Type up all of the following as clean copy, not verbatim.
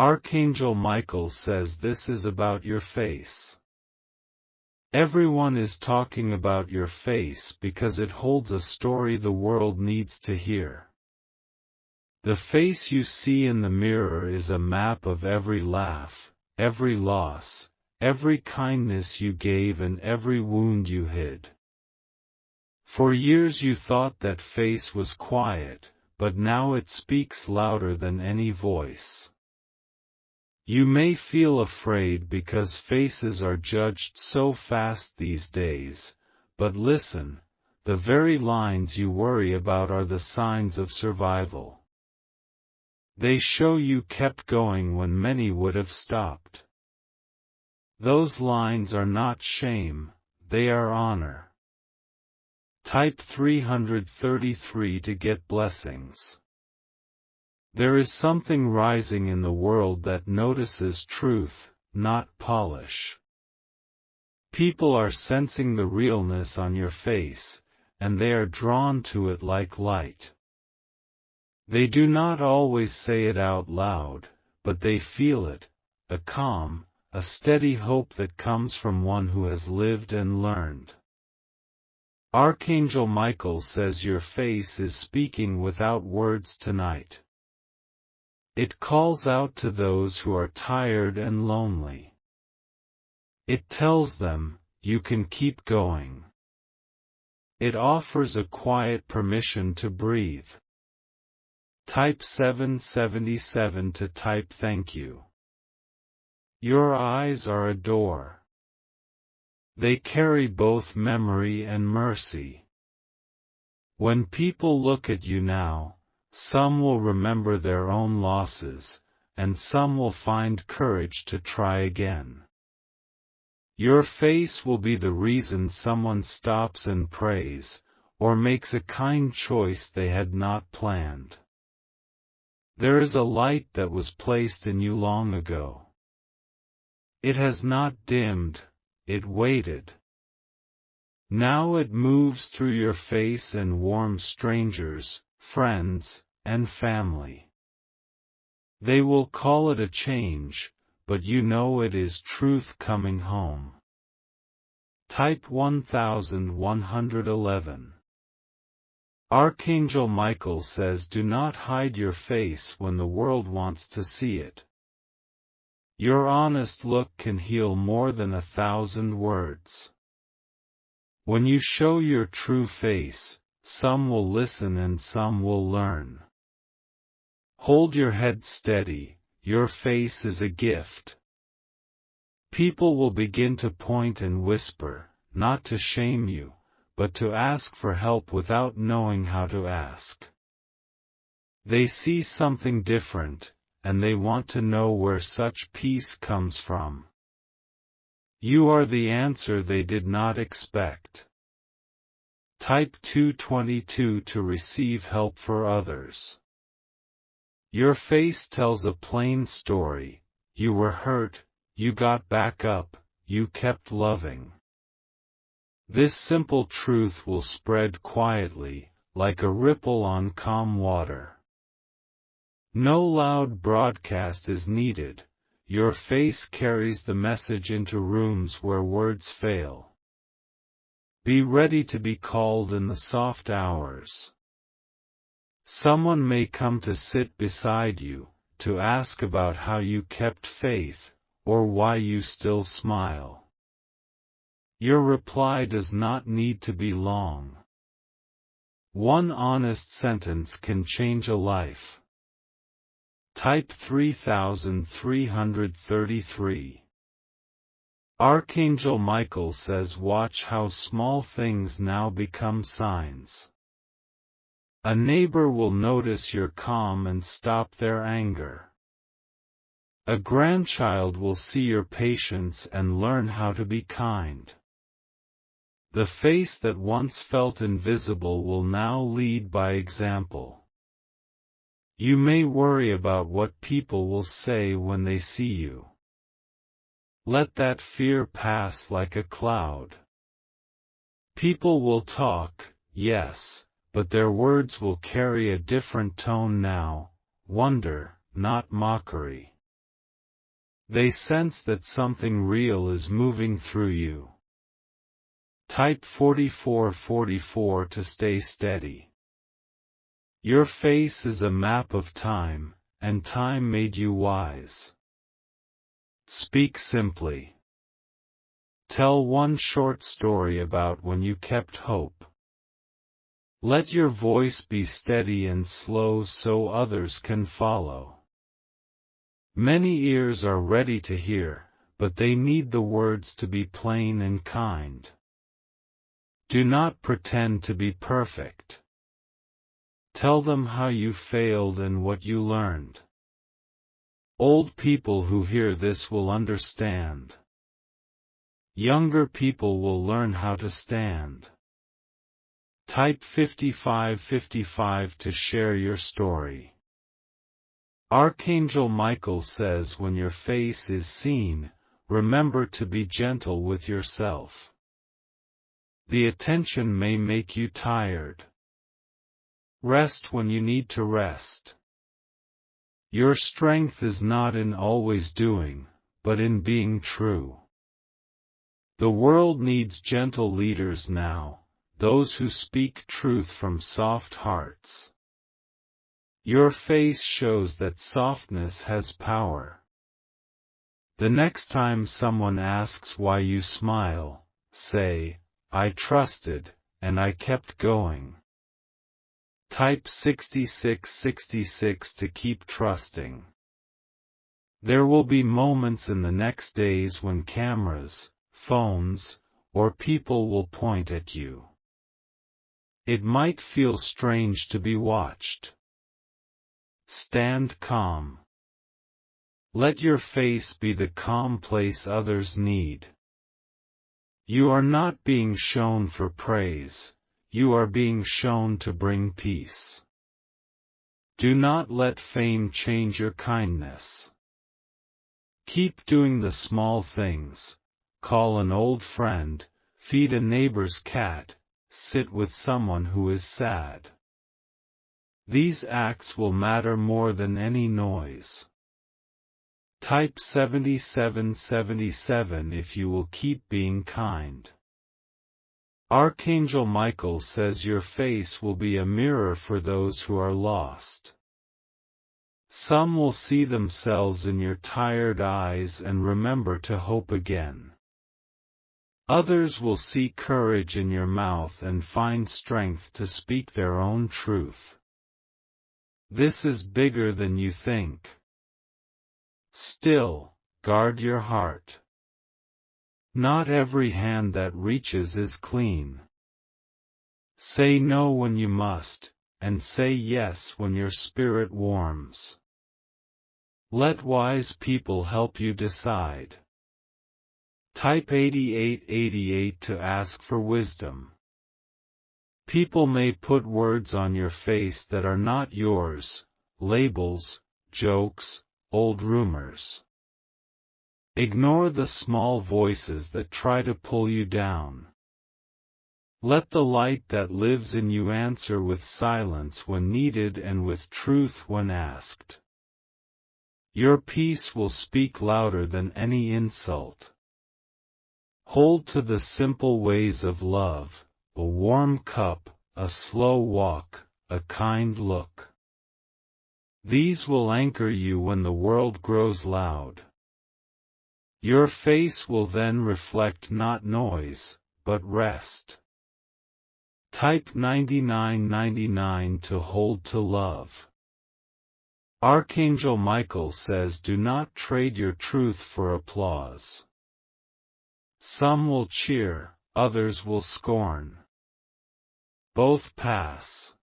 Archangel Michael says this is about your face. Everyone is talking about your face because it holds a story the world needs to hear. The face you see in the mirror is a map of every laugh, every loss, every kindness you gave and every wound you hid. For years you thought that face was quiet, but now it speaks louder than any voice. You may feel afraid because faces are judged so fast these days, but listen, the very lines you worry about are the signs of survival. They show you kept going when many would have stopped. Those lines are not shame, they are honor. Type 333 to get blessings. There is something rising in the world that notices truth, not polish. People are sensing the realness on your face, and they are drawn to it like light. They do not always say it out loud, but they feel it, a calm, a steady hope that comes from one who has lived and learned. Archangel Michael says your face is speaking without words tonight. It calls out to those who are tired and lonely. It tells them, you can keep going. It offers a quiet permission to breathe. Type 777 to type thank you. Your eyes are a door. They carry both memory and mercy. When people look at you now, some will remember their own losses, and some will find courage to try again. Your face will be the reason someone stops and prays, or makes a kind choice they had not planned. There is a light that was placed in you long ago. It has not dimmed, it waited. Now it moves through your face and warms strangers, friends, and family. They will call it a change, but you know it is truth coming home. Type 1111. Archangel Michael says do not hide your face when the world wants to see it. Your honest look can heal more than 1,000 words. When you show your true face, some will listen and some will learn. Hold your head steady, your face is a gift. People will begin to point and whisper, not to shame you, but to ask for help without knowing how to ask. They see something different, and they want to know where such peace comes from. You are the answer they did not expect. Type 222 to receive help for others. Your face tells a plain story. You were hurt, you got back up, you kept loving. This simple truth will spread quietly, like a ripple on calm water. No loud broadcast is needed. Your face carries the message into rooms where words fail. Be ready to be called in the soft hours. Someone may come to sit beside you, to ask about how you kept faith, or why you still smile. Your reply does not need to be long. One honest sentence can change a life. Type 3333. Archangel Michael says watch how small things now become signs. A neighbor will notice your calm and stop their anger. A grandchild will see your patience and learn how to be kind. The face that once felt invisible will now lead by example. You may worry about what people will say when they see you. Let that fear pass like a cloud. People will talk, yes, but their words will carry a different tone now, wonder, not mockery. They sense that something real is moving through you. Type 4444 to stay steady. Your face is a map of time, and time made you wise. Speak simply. Tell one short story about when you kept hope. Let your voice be steady and slow so others can follow. Many ears are ready to hear, but they need the words to be plain and kind. Do not pretend to be perfect. Tell them how you failed and what you learned. Old people who hear this will understand. Younger people will learn how to stand. Type 5555 to share your story. Archangel Michael says when your face is seen, remember to be gentle with yourself. The attention may make you tired. Rest when you need to rest. Your strength is not in always doing, but in being true. The world needs gentle leaders now, those who speak truth from soft hearts. Your face shows that softness has power. The next time someone asks why you smile, say, I trusted, and I kept going. Type 6666 to keep trusting. There will be moments in the next days when cameras, phones, or people will point at you. It might feel strange to be watched. Stand calm. Let your face be the calm place others need. You are not being shown for praise. You are being shown to bring peace. Do not let fame change your kindness. Keep doing the small things. Call an old friend, feed a neighbor's cat, sit with someone who is sad. These acts will matter more than any noise. Type 7777 if you will keep being kind. Archangel Michael says your face will be a mirror for those who are lost. Some will see themselves in your tired eyes and remember to hope again. Others will see courage in your mouth and find strength to speak their own truth. This is bigger than you think. Still, guard your heart. Not every hand that reaches is clean. Say no when you must, and say yes when your spirit warms. Let wise people help you decide. Type 8888 to ask for wisdom. People may put words on your face that are not yours, labels, jokes, old rumors. Ignore the small voices that try to pull you down. Let the light that lives in you answer with silence when needed and with truth when asked. Your peace will speak louder than any insult. Hold to the simple ways of love, a warm cup, a slow walk, a kind look. These will anchor you when the world grows loud. Your face will then reflect not noise, but rest. Type 9999 to hold to love. Archangel Michael says do not trade your truth for applause. Some will cheer, others will scorn. Both pass.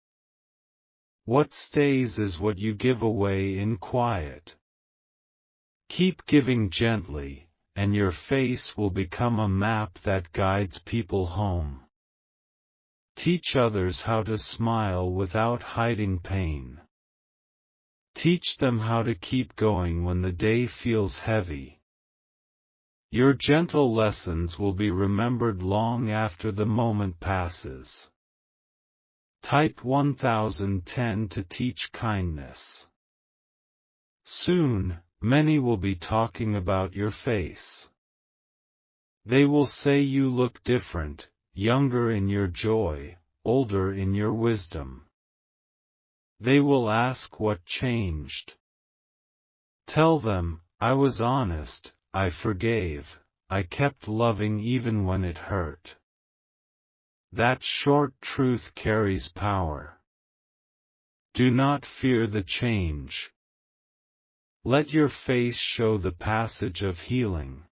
What stays is what you give away in quiet. Keep giving gently, and your face will become a map that guides people home. Teach others how to smile without hiding pain. Teach them how to keep going when the day feels heavy. Your gentle lessons will be remembered long after the moment passes. Type 1010 to teach kindness. Soon, many will be talking about your face. They will say you look different, younger in your joy, older in your wisdom. They will ask what changed. Tell them, I was honest, I forgave, I kept loving even when it hurt. That short truth carries power. Do not fear the change. Let your face show the passage of healing.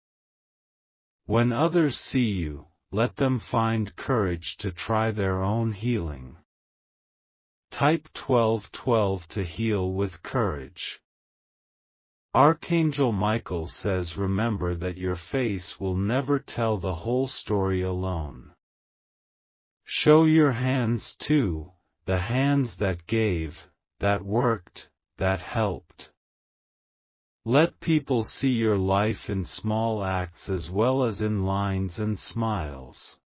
When others see you, let them find courage to try their own healing. Type 1212 to heal with courage. Archangel Michael says remember that your face will never tell the whole story alone. Show your hands too, the hands that gave, that worked, that helped. Let people see your life in small acts as well as in lines and smiles.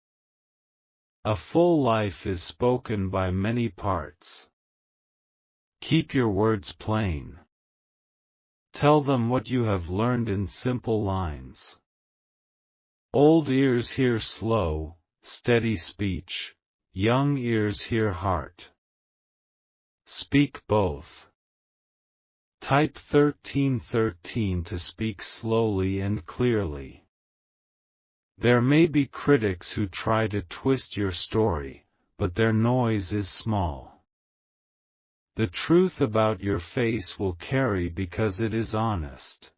A full life is spoken by many parts. Keep your words plain. Tell them what you have learned in simple lines. Old ears hear slow, steady speech, young ears hear heart. Speak both. Type 1313 to speak slowly and clearly. There may be critics who try to twist your story, but their noise is small. The truth about your face will carry because it is honest.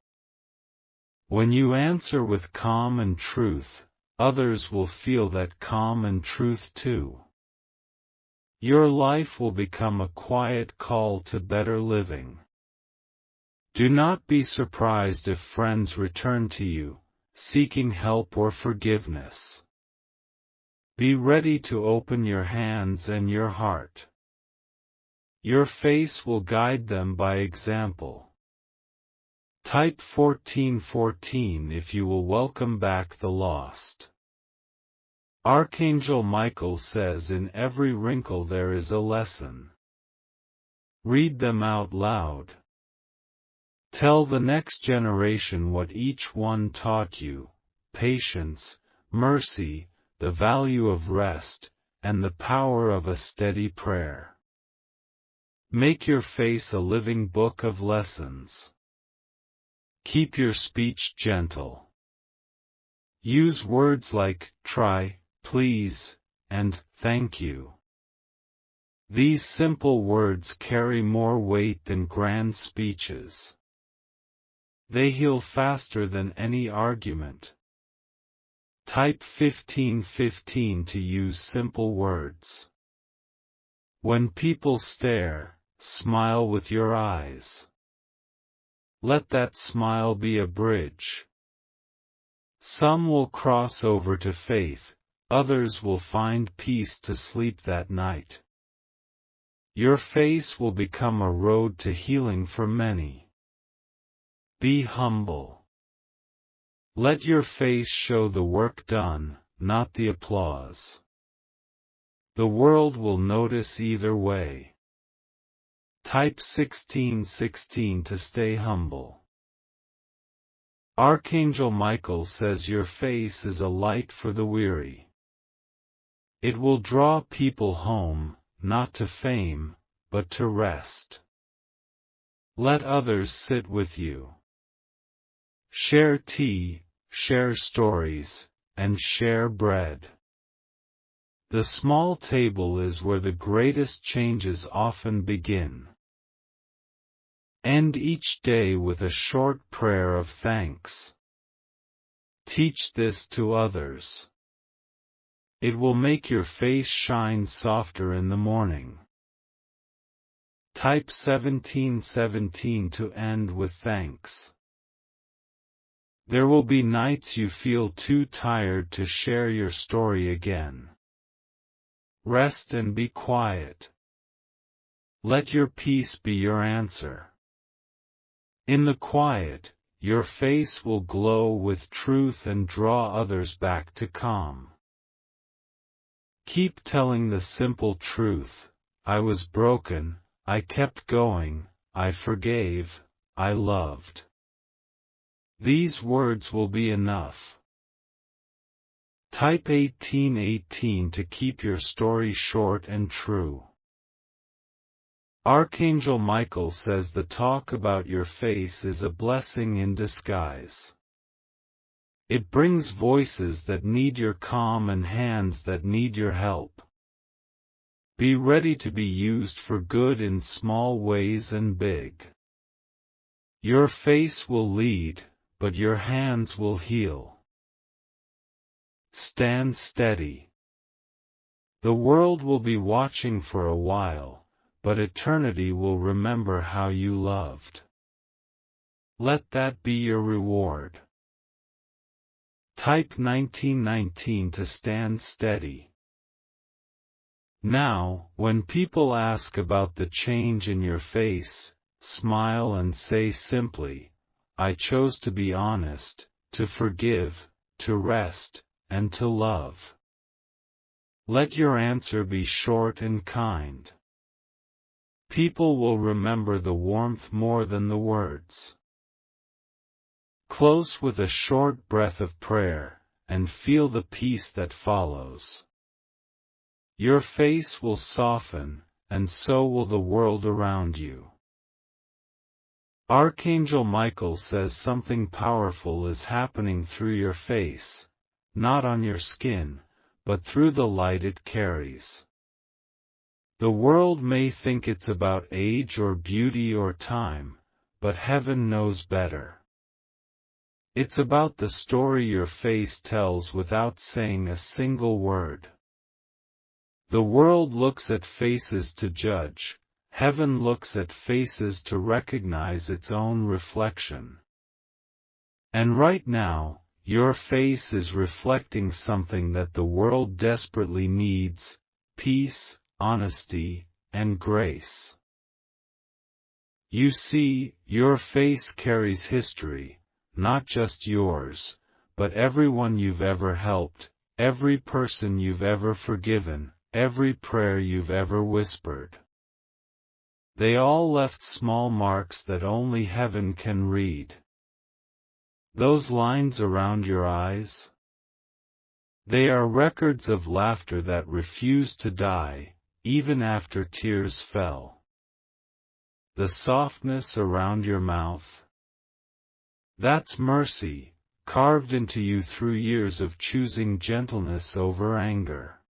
When you answer with calm and truth, others will feel that calm and truth too. Your life will become a quiet call to better living. Do not be surprised if friends return to you, seeking help or forgiveness. Be ready to open your hands and your heart. Your face will guide them by example. Type 1414 if you will welcome back the lost. Archangel Michael says in every wrinkle there is a lesson. Read them out loud. Tell the next generation what each one taught you: patience, mercy, the value of rest, and the power of a steady prayer. Make your face a living book of lessons. Keep your speech gentle. Use words like try, please, and thank you. These simple words carry more weight than grand speeches. They heal faster than any argument. Type 1515 to use simple words. When people stare, smile with your eyes. Let that smile be a bridge. Some will cross over to faith, others will find peace to sleep that night. Your face will become a road to healing for many. Be humble. Let your face show the work done, not the applause. The world will notice either way. Type 1616 to stay humble. Archangel Michael says your face is a light for the weary. It will draw people home, not to fame, but to rest. Let others sit with you. Share tea, share stories, and share bread. The small table is where the greatest changes often begin. End each day with a short prayer of thanks. Teach this to others. It will make your face shine softer in the morning. Type 1717 to end with thanks. There will be nights you feel too tired to share your story again. Rest and be quiet. Let your peace be your answer. In the quiet, your face will glow with truth and draw others back to calm. Keep telling the simple truth: I was broken, I kept going, I forgave, I loved. These words will be enough. Type 1818 to keep your story short and true. Archangel Michael says the talk about your face is a blessing in disguise. It brings voices that need your calm and hands that need your help. Be ready to be used for good in small ways and big. Your face will lead, but your hands will heal. Stand steady. The world will be watching for a while, but eternity will remember how you loved. Let that be your reward. Type 1919 to stand steady. Now, when people ask about the change in your face, smile and say simply, I chose to be honest, to forgive, to rest, and to love. Let your answer be short and kind. People will remember the warmth more than the words. Close with a short breath of prayer, and feel the peace that follows. Your face will soften, and so will the world around you. Archangel Michael says something powerful is happening through your face, not on your skin, but through the light it carries. The world may think it's about age or beauty or time, but heaven knows better. It's about the story your face tells without saying a single word. The world looks at faces to judge, heaven looks at faces to recognize its own reflection. And right now, your face is reflecting something that the world desperately needs: peace, honesty, and grace. You see, your face carries history, not just yours, but everyone you've ever helped, every person you've ever forgiven, every prayer you've ever whispered. They all left small marks that only heaven can read. Those lines around your eyes? They are records of laughter that refused to die, even after tears fell. The softness around your mouth? That's mercy, carved into you through years of choosing gentleness over anger.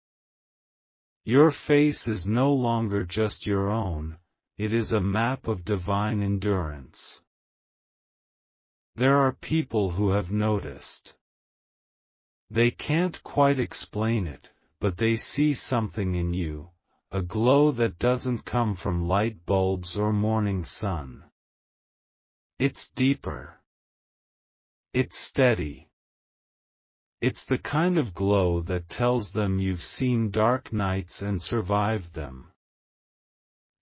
Your face is no longer just your own, it is a map of divine endurance. There are people who have noticed. They can't quite explain it, but they see something in you, a glow that doesn't come from light bulbs or morning sun. It's deeper. It's steady. It's the kind of glow that tells them you've seen dark nights and survived them.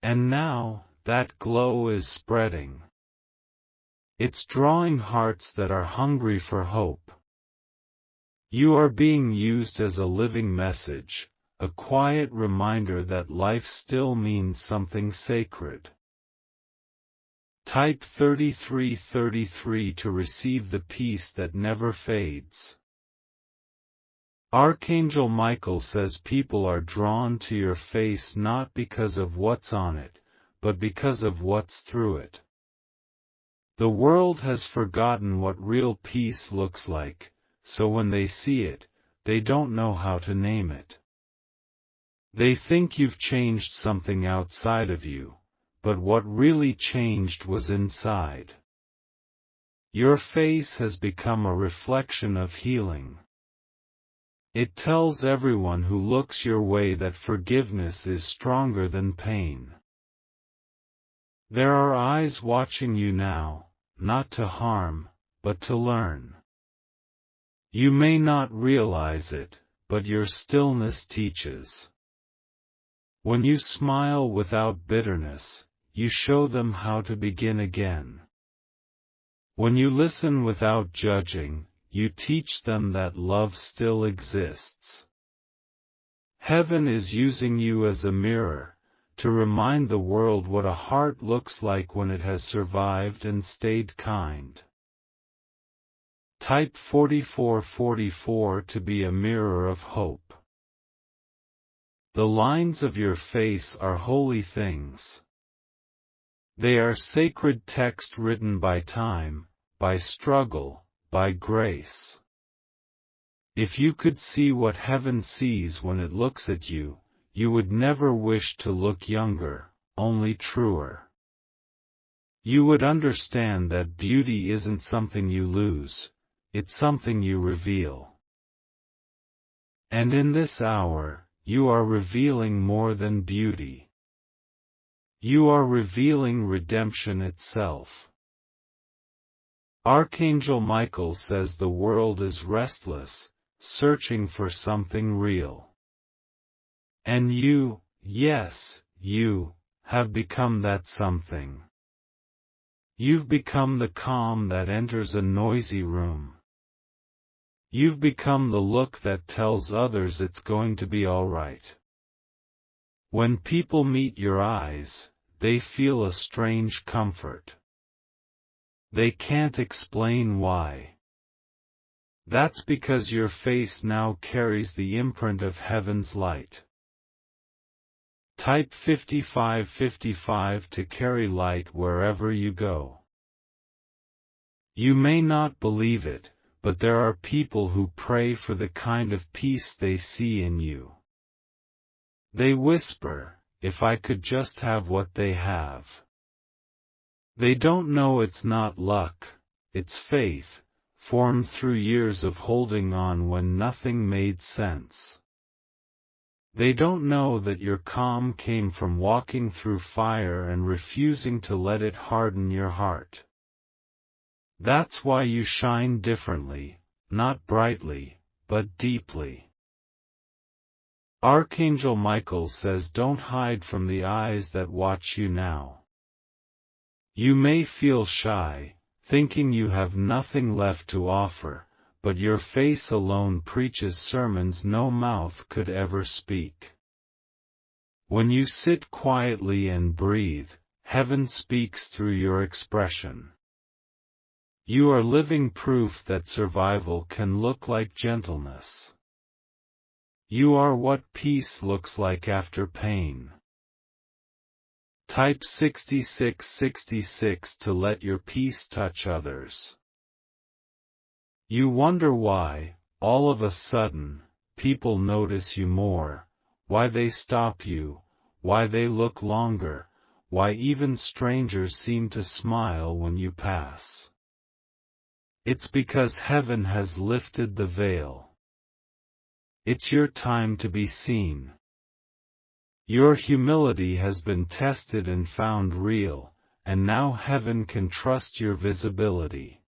And now, that glow is spreading. It's drawing hearts that are hungry for hope. You are being used as a living message, a quiet reminder that life still means something sacred. Type 3333 to receive the peace that never fades. Archangel Michael says people are drawn to your face not because of what's on it, but because of what's through it. The world has forgotten what real peace looks like, so when they see it, they don't know how to name it. They think you've changed something outside of you, but what really changed was inside. Your face has become a reflection of healing. It tells everyone who looks your way that forgiveness is stronger than pain. There are eyes watching you now, not to harm, but to learn. You may not realize it, but your stillness teaches. When you smile without bitterness, you show them how to begin again. When you listen without judging, you teach them that love still exists. Heaven is using you as a mirror, to remind the world what a heart looks like when it has survived and stayed kind. Type 4444 to be a mirror of hope. The lines of your face are holy things. They are sacred text written by time, by struggle, by grace. If you could see what heaven sees when it looks at you, you would never wish to look younger, only truer. You would understand that beauty isn't something you lose, it's something you reveal. And in this hour, you are revealing more than beauty. You are revealing redemption itself. Archangel Michael says the world is restless, searching for something real. And you, yes, you, have become that something. You've become the calm that enters a noisy room. You've become the look that tells others it's going to be all right. When people meet your eyes, they feel a strange comfort. They can't explain why. That's because your face now carries the imprint of heaven's light. Type 5555 to carry light wherever you go. You may not believe it, but there are people who pray for the kind of peace they see in you. They whisper, "If I could just have what they have." They don't know it's not luck, it's faith, formed through years of holding on when nothing made sense. They don't know that your calm came from walking through fire and refusing to let it harden your heart. That's why you shine differently, not brightly, but deeply. Archangel Michael says don't hide from the eyes that watch you now. You may feel shy, thinking you have nothing left to offer, but your face alone preaches sermons no mouth could ever speak. When you sit quietly and breathe, heaven speaks through your expression. You are living proof that survival can look like gentleness. You are what peace looks like after pain. Type 6666 to let your peace touch others. You wonder why, all of a sudden, people notice you more, why they stop you, why they look longer, why even strangers seem to smile when you pass. It's because heaven has lifted the veil. It's your time to be seen. Your humility has been tested and found real, and now heaven can trust your visibility.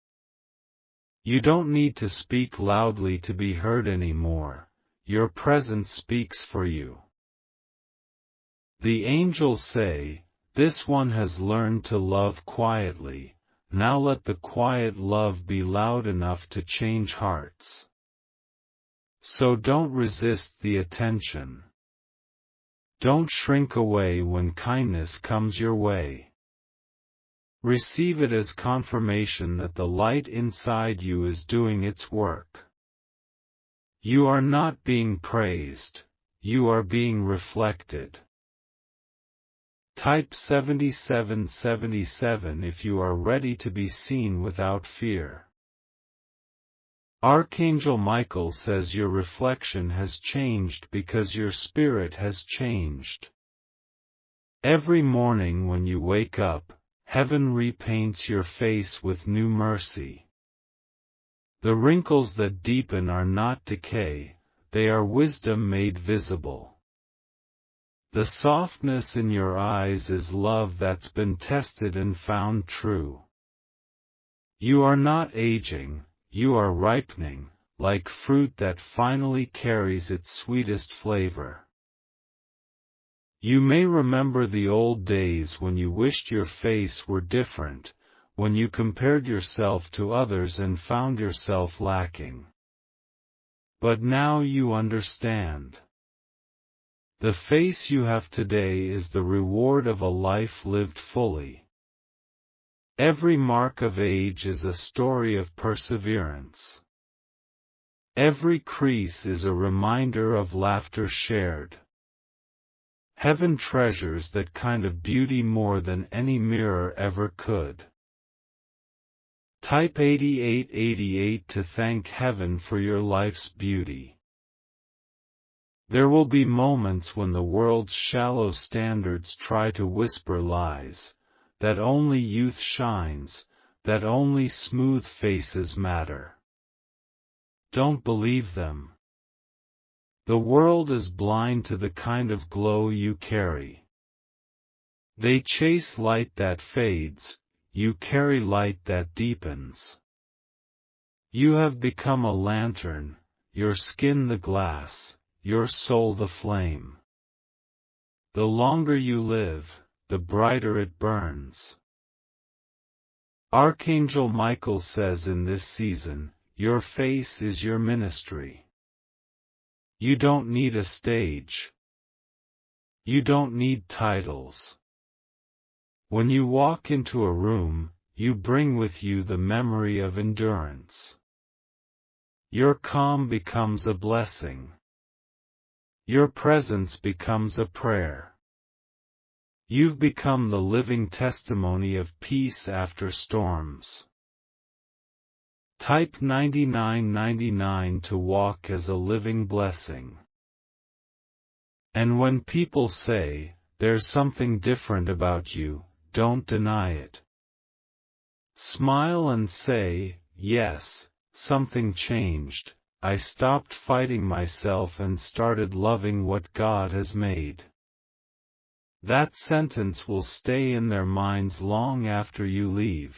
You don't need to speak loudly to be heard anymore, your presence speaks for you. The angels say, "This one has learned to love quietly, now let the quiet love be loud enough to change hearts." So don't resist the attention. Don't shrink away when kindness comes your way. Receive it as confirmation that the light inside you is doing its work. You are not being praised, you are being reflected. Type 7777 if you are ready to be seen without fear. Archangel Michael says your reflection has changed because your spirit has changed. Every morning when you wake up, heaven repaints your face with new mercy. The wrinkles that deepen are not decay, they are wisdom made visible. The softness in your eyes is love that's been tested and found true. You are not aging, you are ripening, like fruit that finally carries its sweetest flavor. You may remember the old days when you wished your face were different, when you compared yourself to others and found yourself lacking. But now you understand. The face you have today is the reward of a life lived fully. Every mark of age is a story of perseverance. Every crease is a reminder of laughter shared. Heaven treasures that kind of beauty more than any mirror ever could. Type 8888 to thank heaven for your life's beauty. There will be moments when the world's shallow standards try to whisper lies, that only youth shines, that only smooth faces matter. Don't believe them. The world is blind to the kind of glow you carry. They chase light that fades, you carry light that deepens. You have become a lantern, your skin the glass, your soul the flame. The longer you live, the brighter it burns. Archangel Michael says in this season, your face is your ministry. You don't need a stage. You don't need titles. When you walk into a room, you bring with you the memory of endurance. Your calm becomes a blessing. Your presence becomes a prayer. You've become the living testimony of peace after storms. Type 9999 to walk as a living blessing. And when people say, there's something different about you, don't deny it. Smile and say, yes, something changed. I stopped fighting myself and started loving what God has made. That sentence will stay in their minds long after you leave.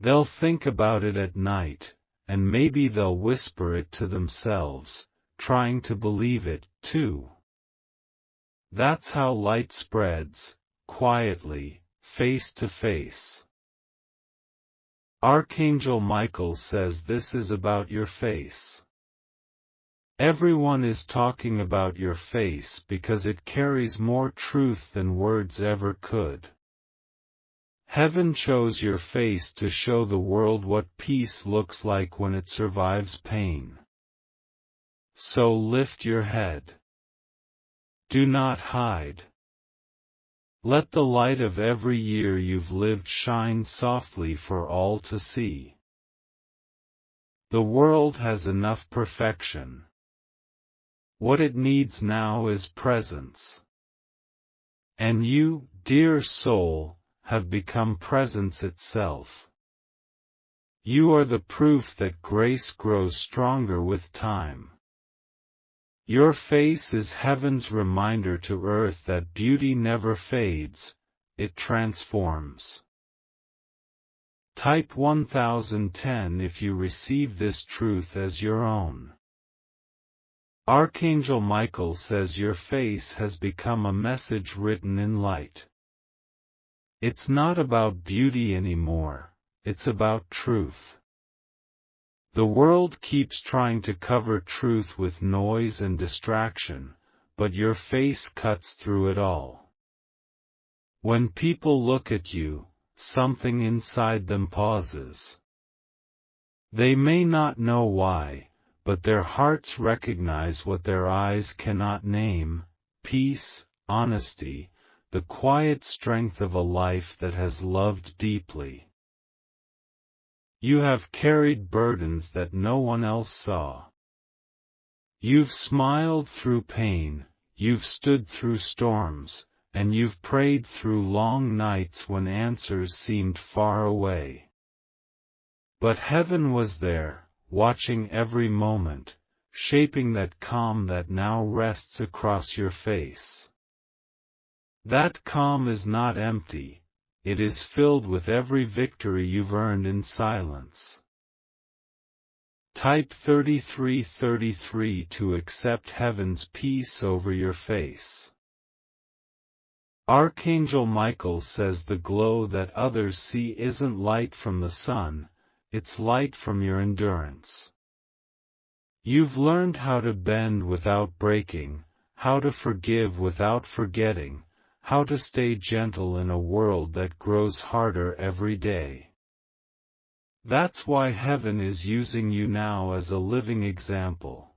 They'll think about it at night, and maybe they'll whisper it to themselves, trying to believe it, too. That's how light spreads, quietly, face to face. Archangel Michael says this is about your face. Everyone is talking about your face because it carries more truth than words ever could. Heaven chose your face to show the world what peace looks like when it survives pain. So lift your head. Do not hide. Let the light of every year you've lived shine softly for all to see. The world has enough perfection. What it needs now is presence. And you, dear soul, have become presence itself. You are the proof that grace grows stronger with time. Your face is heaven's reminder to earth that beauty never fades, it transforms. Type 1010 if you receive this truth as your own. Archangel Michael says your face has become a message written in light. It's not about beauty anymore, it's about truth. The world keeps trying to cover truth with noise and distraction, but your face cuts through it all. When people look at you, something inside them pauses. They may not know why, but their hearts recognize what their eyes cannot name: peace, honesty, the quiet strength of a life that has loved deeply. You have carried burdens that no one else saw. You've smiled through pain, you've stood through storms, and you've prayed through long nights when answers seemed far away. But heaven was there, watching every moment, shaping that calm that now rests across your face. That calm is not empty, it is filled with every victory you've earned in silence. Type 3333 to accept heaven's peace over your face. Archangel Michael says the glow that others see isn't light from the sun, it's light from your endurance. You've learned how to bend without breaking, how to forgive without forgetting, how to stay gentle in a world that grows harder every day. That's why heaven is using you now as a living example.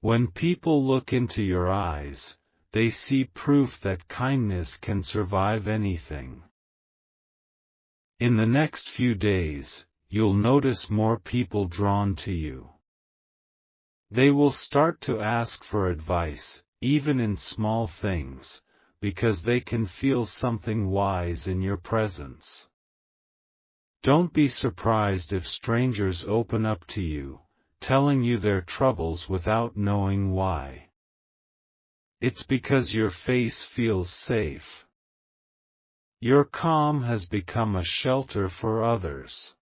When people look into your eyes, they see proof that kindness can survive anything. In the next few days, you'll notice more people drawn to you. They will start to ask for advice, even in small things, because they can feel something wise in your presence. Don't be surprised if strangers open up to you, telling you their troubles without knowing why. It's because your face feels safe. Your calm has become a shelter for others.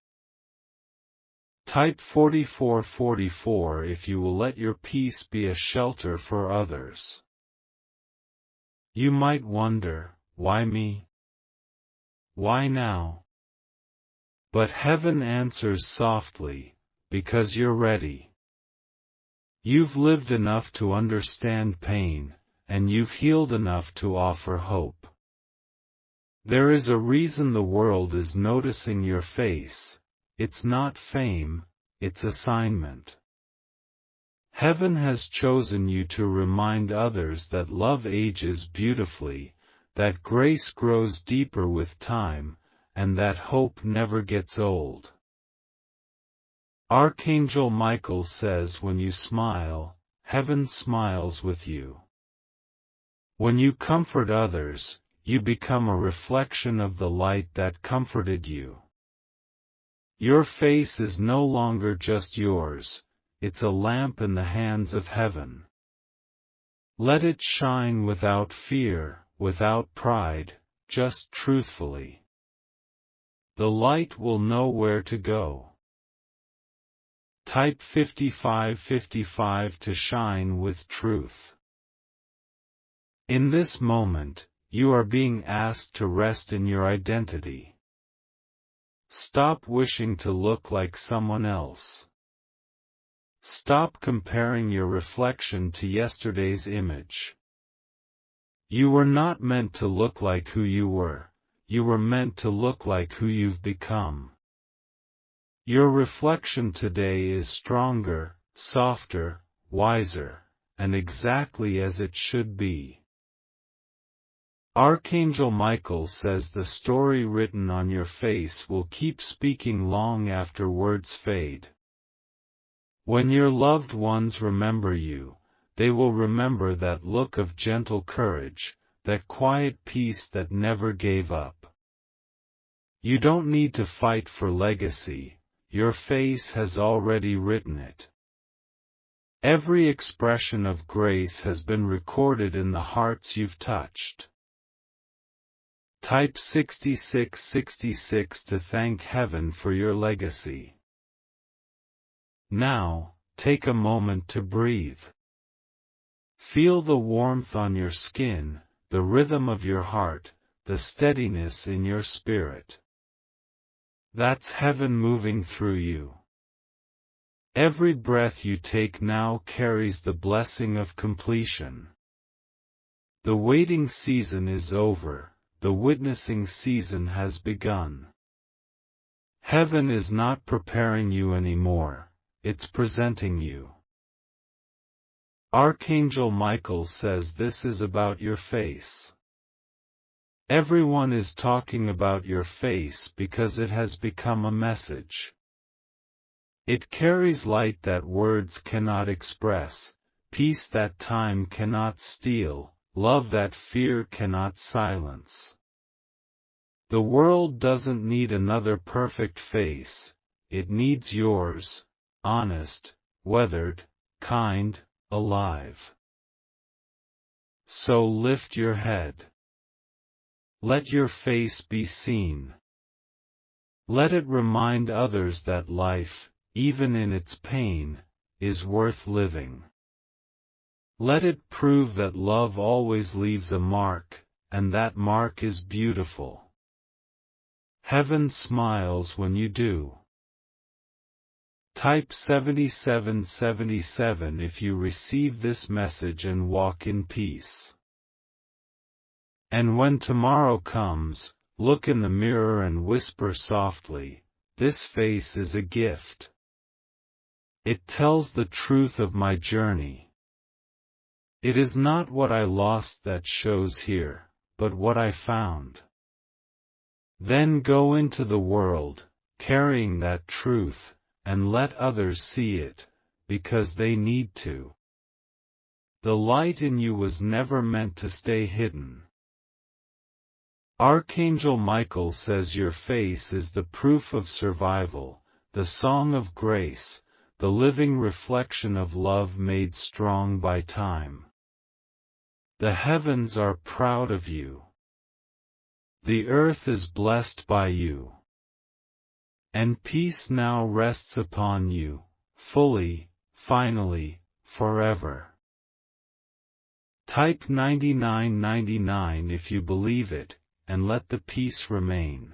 Type 4444 if you will let your peace be a shelter for others. You might wonder, why me? Why now? But heaven answers softly, because you're ready. You've lived enough to understand pain, and you've healed enough to offer hope. There is a reason the world is noticing your face. It's not fame, it's assignment. Heaven has chosen you to remind others that love ages beautifully, that grace grows deeper with time, and that hope never gets old. Archangel Michael says when you smile, heaven smiles with you. When you comfort others, you become a reflection of the light that comforted you. Your face is no longer just yours, it's a lamp in the hands of heaven. Let it shine without fear, without pride, just truthfully. The light will know where to go. Type 5555 to shine with truth. In this moment, you are being asked to rest in your identity. Stop wishing to look like someone else. Stop comparing your reflection to yesterday's image. You were not meant to look like who you were meant to look like who you've become. Your reflection today is stronger, softer, wiser, and exactly as it should be. Archangel Michael says the story written on your face will keep speaking long after words fade. When your loved ones remember you, they will remember that look of gentle courage, that quiet peace that never gave up. You don't need to fight for legacy, your face has already written it. Every expression of grace has been recorded in the hearts you've touched. Type 6666 to thank heaven for your legacy. Now, take a moment to breathe. Feel the warmth on your skin, the rhythm of your heart, the steadiness in your spirit. That's heaven moving through you. Every breath you take now carries the blessing of completion. The waiting season is over, the witnessing season has begun. Heaven is not preparing you anymore, it's presenting you. Archangel Michael says this is about your face. Everyone is talking about your face because it has become a message. It carries light that words cannot express, peace that time cannot steal, love that fear cannot silence. The world doesn't need another perfect face, it needs yours, honest, weathered, kind, alive. So lift your head. Let your face be seen. Let it remind others that life, even in its pain, is worth living. Let it prove that love always leaves a mark, and that mark is beautiful. Heaven smiles when you do. Type 7777 if you receive this message and walk in peace. And when tomorrow comes, look in the mirror and whisper softly, "This face is a gift. It tells the truth of my journey. It is not what I lost that shows here, but what I found." Then go into the world, carrying that truth, and let others see it, because they need to. The light in you was never meant to stay hidden. Archangel Michael says your face is the proof of survival, the song of grace, the living reflection of love made strong by time. The heavens are proud of you. The earth is blessed by you. And peace now rests upon you, fully, finally, forever. Type 9999 if you believe it, and let the peace remain.